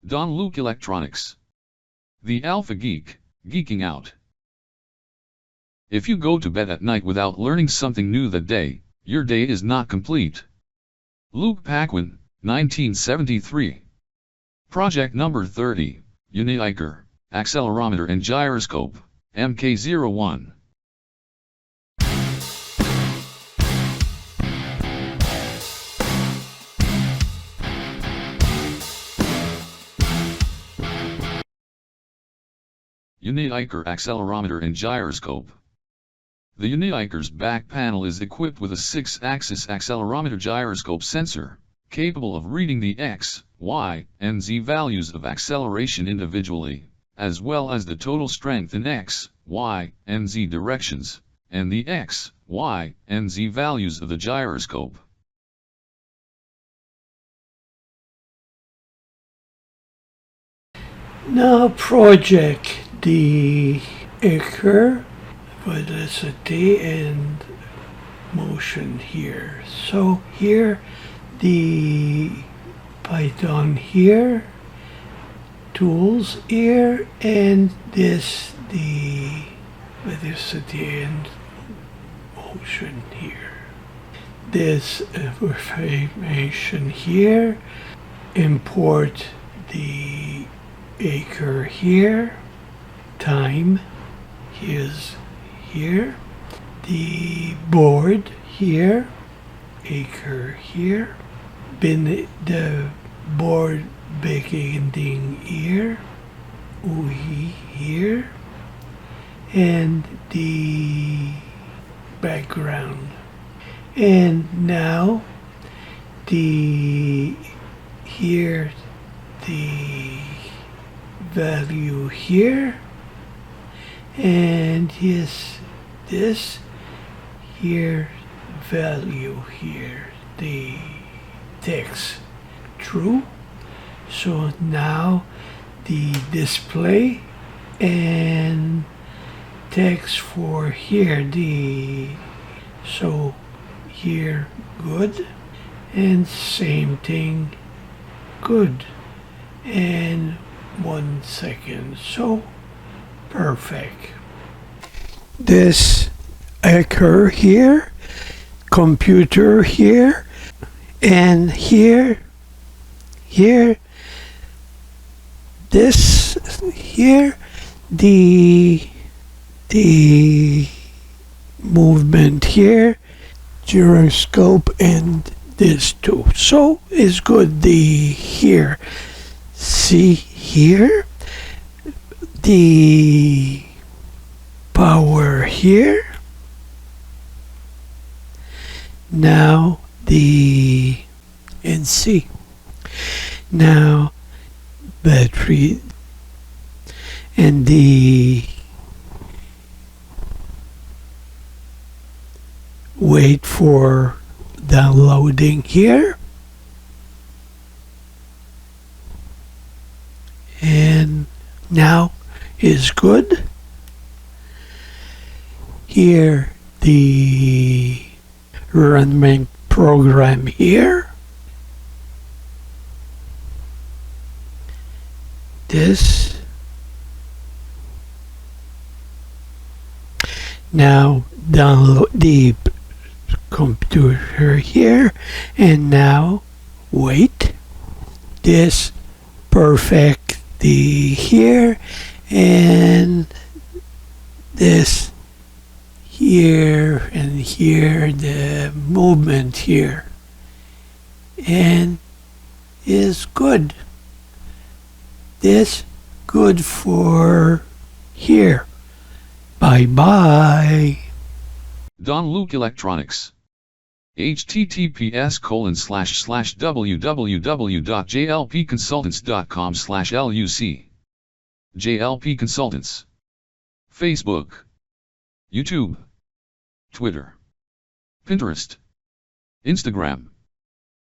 Don Luke Electronics. The Alpha Geek, geeking out. If you go to bed at night without learning something new that day, your day is not complete. Luke Paquin, 1973. Project number 30, UNIHIKER, Accelerometer and Gyroscope, Mk01. UNIHIKER Accelerometer and Gyroscope. The UNIHIKER's back panel is equipped with a 6-axis accelerometer gyroscope sensor, capable of reading the X, Y, and Z values of acceleration individually, as well as the total strength in X, Y, and Z directions, and the X, Y, and Z values of the gyroscope. Now project the UNIHIKER velocity and motion here. So here the Python here, tools here, and this the velocity and motion here. This information here, import the UNIHIKER here, time is here, the board here, UNIHIKER here, the board beginning here, UI here, and the background. And now the here the value here, and this here value here, the text true. So now the display and text for here, so here good, and same thing good, and 1 second, so perfect. This UNIHIKER here, computer here, and here, this here, the movement here, gyroscope, and this too. So it's good. The here, see here, the power here. Now and see. Now battery and the wait for downloading here, and now is good. Here the running program here, this. Now download the computer here, and now wait, this perfect, the here, and this here, and here the movement here, and is good. This good for here. Bye bye. Don Luke Electronics. https://www.jlpconsultants.com/luc. JLP Consultants. Facebook, YouTube, Twitter, Pinterest, Instagram.